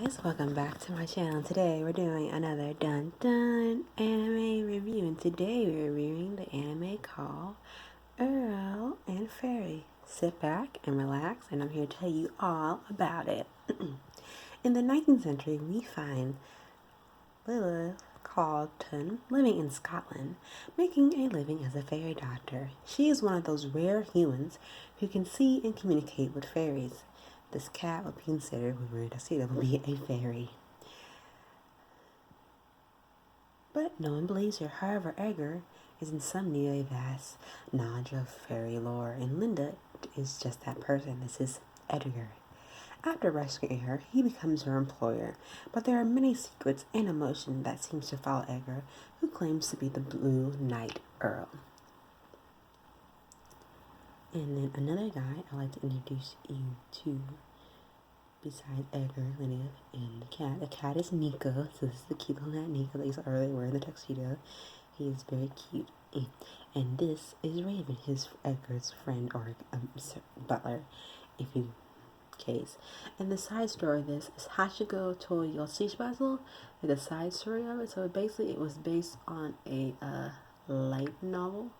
guys, welcome back to my channel. Today we're doing another Dun Dun anime review, and today we're reviewing the anime called Earl and Fairy. Sit back and relax, and I'm here to tell you all about it. In the 19th century, we find Lilith Carlton living in Scotland, making a living as a fairy doctor. She is one of those rare humans who can see and communicate with fairies. This cat would be considered, when we're in Tuxedo, would be a fairy. But no one believes her. However, Edgar is in some need of a vast knowledge of fairy lore, and Linda is just that person. This is Edgar. After rescuing her, he becomes her employer, but there are many secrets and emotion that seems to follow Edgar, who claims to be the Blue Knight Earl. And then another guy I'd like to introduce you to, besides Edgar, Linda, and the cat. The cat is Nico. So this is the cute little cat Nico that you saw earlier wearing the tuxedo. He is very cute. And this is Raven, his Edgar's friend or butler, if you case. And the side story of this is Hachiko to Yoshibazu, the side story of it. So basically it was based on a light novel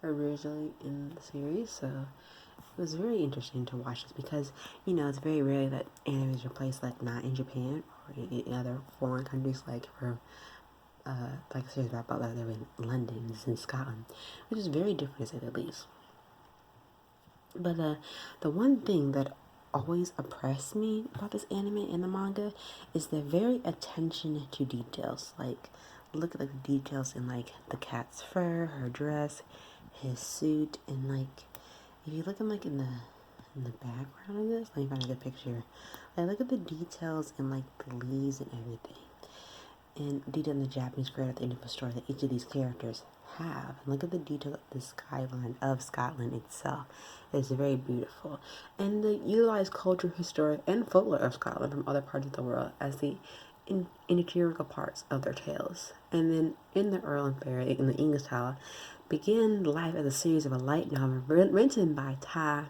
originally in the series. So it was very interesting to watch this because, you know, it's very rare that anime is replaced, like, not in Japan or in other foreign countries, like for like a series about Butler, they're in London, it's in Scotland, which is very different to say the least. But the one thing that always oppressed me about this anime and the manga is the very attention to details. Like, look at, like, the details in, like, the cat's fur, her dress, his suit, and, like, if you look at, like, in the background of this, let me find a good picture. Like, look at the details in, like, the leaves and everything, and detail in the Japanese creator at the end of the story that each of these characters have. And look at the detail of the skyline of Scotland itself. It's very beautiful. And they utilize culture, history, and folklore of Scotland from other parts of the world as the integral parts of their tales. And then in the Earl and Fairy, in the English style, began life as a series of a light novel written by Tai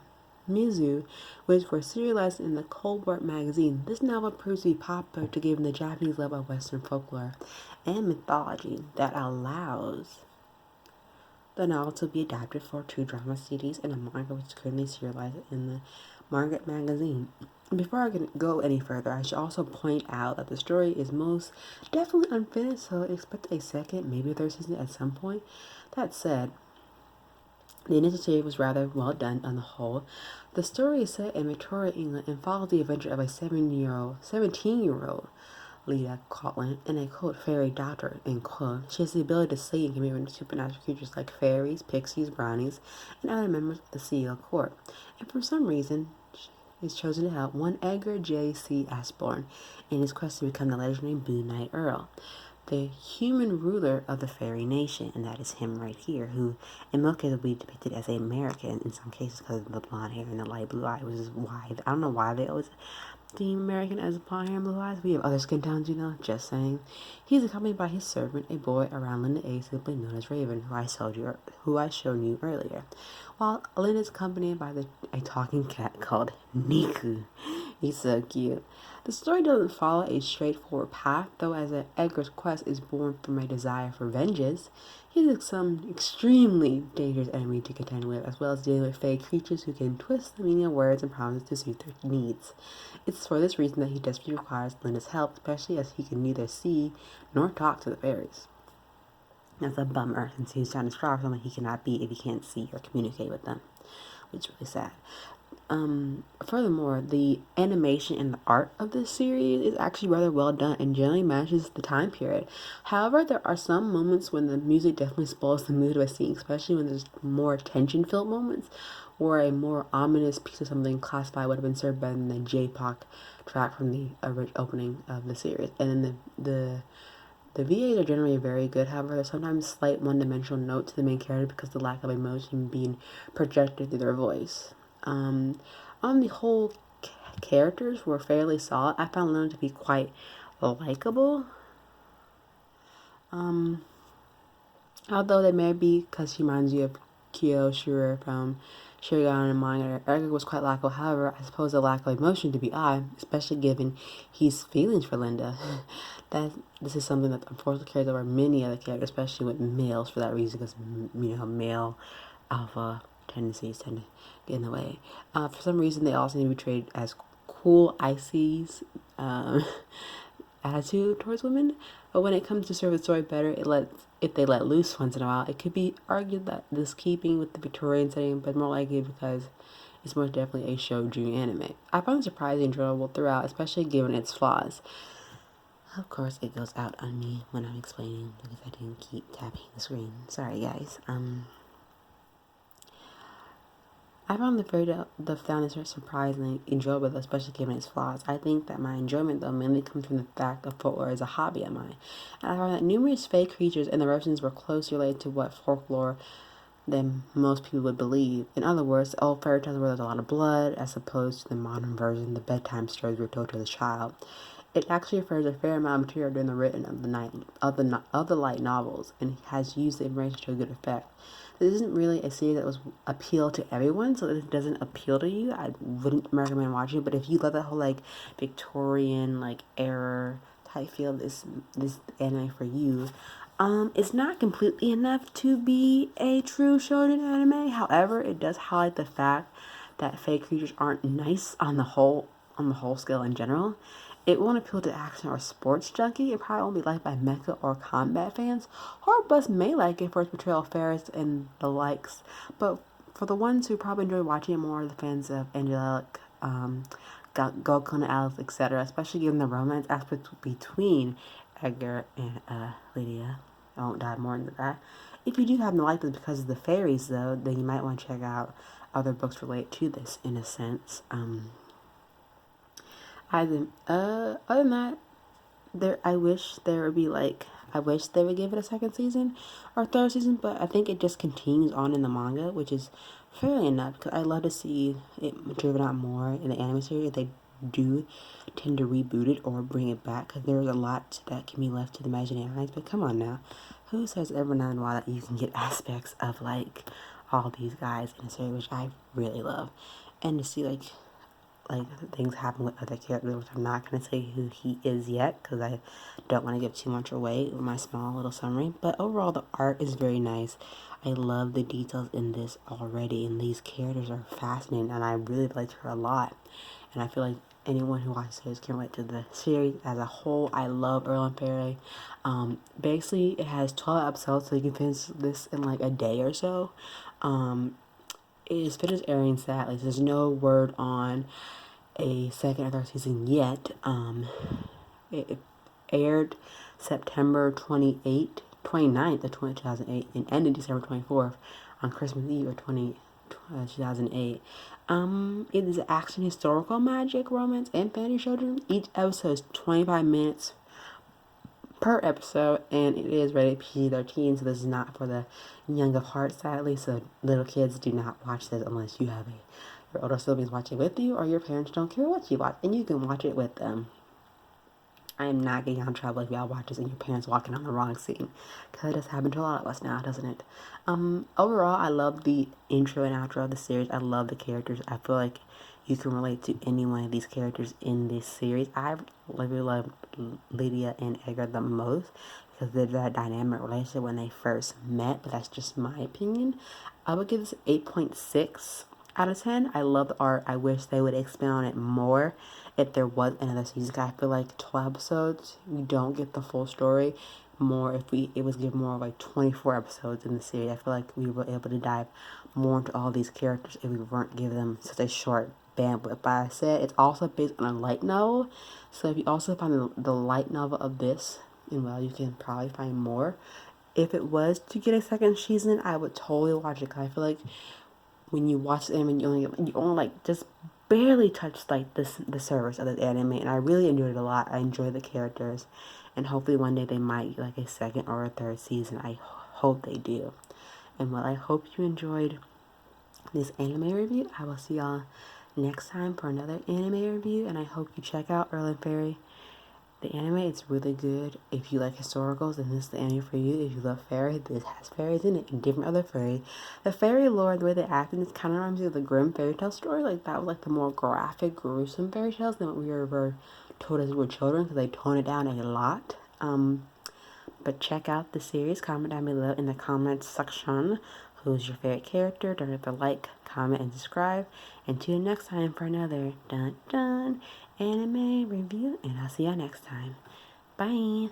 Mizu, which were serialized in the Colbert magazine. This novel proves to be popular to give the Japanese love of Western folklore and mythology that allows the novel to be adapted for 2 drama series and a manga, which is currently serialized in the Margaret magazine. Before I can go any further, I should also point out that the story is most definitely unfinished, so expect a second, maybe a third season at some point. That said, the initial series was rather well done on the whole. The story is set in Victoria, England, and follows the adventure of a 17-year-old Lita Carlton and a quote fairy doctor end quote. She has the ability to see and communicate with supernatural creatures like fairies, pixies, brownies, and other members of the CEO court. And for some reason, she is chosen to help one Edgar J.C. Ashbourne in his quest to become the legendary Blue Knight Earl, the human ruler of the fairy nation, and that is him right here, who in most cases will be depicted as an American in some cases because of the blonde hair and the light blue eye, which is why I don't know why they always deem American as blonde hair and blue eyes. We have other skin tones, you know, just saying. He's accompanied by his servant, a boy around Linda age, simply known as Raven, who I showed you earlier, while Linda is accompanied by a talking cat called Niku. He's so cute. The story doesn't follow a straightforward path, though, as Edgar's quest is born from a desire for vengeance. He has some extremely dangerous enemy to contend with, as well as dealing with fake creatures who can twist the meaning of words and promises to suit their needs. It's for this reason that he desperately requires Linda's help, especially as he can neither see nor talk to the fairies. That's a bummer, since he's trying to strive for someone he cannot be if he can't see or communicate with them, which is really sad. Furthermore, the animation and the art of this series is actually rather well done and generally matches the time period. However, there are some moments when the music definitely spoils the mood of a scene, especially when there's more tension-filled moments, or a more ominous piece of something classified would have been served better than the J-pop track from the opening of the series. And then the VAs are generally very good, however, there's sometimes slight one-dimensional note to the main character because of the lack of emotion being projected through their voice. On the whole, characters were fairly solid. I found Luna to be quite likable. Although they may be because she reminds you of Kyo Shura from Shurigan and manga, Edgar was quite lack of. However, I suppose a lack of emotion to be odd, especially given his feelings for Linda. that this is something that unfortunately carries over many other characters, especially with males for that reason, because male alpha tendencies tend to get in the way. For some reason, they also need to be treated as cool Icy's attitude towards women. But when it comes to serve the story better, if they let loose once in a while, it could be argued that this keeping with the Victorian setting, but more likely because it's most definitely a shoujo anime. I find it surprising and enjoyable throughout, especially given its flaws. Of course, it goes out on me when I'm explaining because I didn't keep tapping the screen. Sorry, guys. I found the found this surprisingly enjoyable, especially given its flaws. I think that my enjoyment, though, mainly comes from the fact of footwear as a hobby of mine. And I found that numerous fake creatures and the references were closely related to what folklore than most people would believe. In other words, the old fairy tales where there's a lot of blood, as opposed to the modern version, the bedtime stories were told to the child. It actually refers a fair amount of material during the written of the light novels, and has used the information to a good effect. This isn't really a series that was appeal to everyone, so if it doesn't appeal to you, I wouldn't recommend watching it. But if you love that whole like Victorian like era type feel, this anime for you. It's not completely enough to be a true shonen anime. However, it does highlight the fact that fake creatures aren't nice on the whole scale in general. It won't appeal to action or sports junkie. It probably won't be liked by mecha or combat fans. Horror buffs may like it for its portrayal of fairies and the likes, but for the ones who probably enjoy watching it more, the fans of Angelic, Goku and Alice, etc., especially given the romance aspect between Edgar and Lydia. I won't dive more into that. If you do happen to like this because of the fairies, though, then you might want to check out other books related to this, in a sense. Other than that, I wish they would give it a second season or third season, but I think it just continues on in the manga, which is fairly enough because I love to see it driven out more in the anime series. They do tend to reboot it or bring it back because there's a lot that can be left to the imagination. But come on now, who says every now and while that you can get aspects of like all these guys in a series, which I really love, and to see like things happen with other characters, which I'm not going to say who he is yet because I don't want to give too much away with my small little summary. But overall, the art is very nice. I love the details in this already, and these characters are fascinating, and I really liked her a lot. And I feel like anyone who watches this can relate to the series as a whole. I love Erlen Fairy. Basically, it has 12 episodes, so you can finish this in like a day or so. It is finished airing, sadly. There's no word on a second or third season yet. It aired September 29th of 2008 and ended December 24th on Christmas Eve of 2008. It is action, historical, magic, romance, and fantasy children. Each episode is 25 minutes per episode, and it is rated PG-13, so this is not for the young of heart, sadly. So little kids, do not watch this unless you have your older siblings watching with you, or your parents don't care what you watch, and you can watch it with them. I am not getting on trouble if y'all watch this and your parents walking on the wrong scene, because it does happen to a lot of us now, doesn't it? Overall, I love the intro and outro of the series. I love the characters. I feel like you can relate to any one of these characters in this series. I really love Lydia and Edgar the most because they're that dynamic relationship when they first met, but that's just my opinion. I would give this 8.6 out of 10. I love the art. I wish they would expand on it more if there was another season. I feel like 12 episodes, we don't get the full story. More if it was given more like 24 episodes in the series. I feel like we were able to dive more into all these characters if we weren't giving them such a short bandwidth. But I said it's also based on a light novel, so if you also find the light novel of this, and well, you can probably find more. If it was to get a second season, I would totally watch it because I feel like when you watch the anime, you only like just barely touch like the surface of this anime, and I really enjoyed it a lot. I enjoy the characters, and hopefully one day they might get like a second or a third season. I hope they do. And well, I hope you enjoyed this anime review. I will see y'all next time for another anime review, and I hope you check out Erlen Fairy. The anime is really good. If you like historicals, then this is the anime for you. If you love fairies, this has fairies in it and different other fairies. The fairy lore, the way they act in this kind of reminds me of the Grimm fairy tale story. Like that was like the more graphic, gruesome fairy tales than what we were told as we were children, because they tone it down a lot. But check out the series. Comment down below in the comments section who's your favorite character. Don't forget to like, comment, and subscribe. And tune in next time for another dun dun anime review. And I'll see y'all next time. Bye.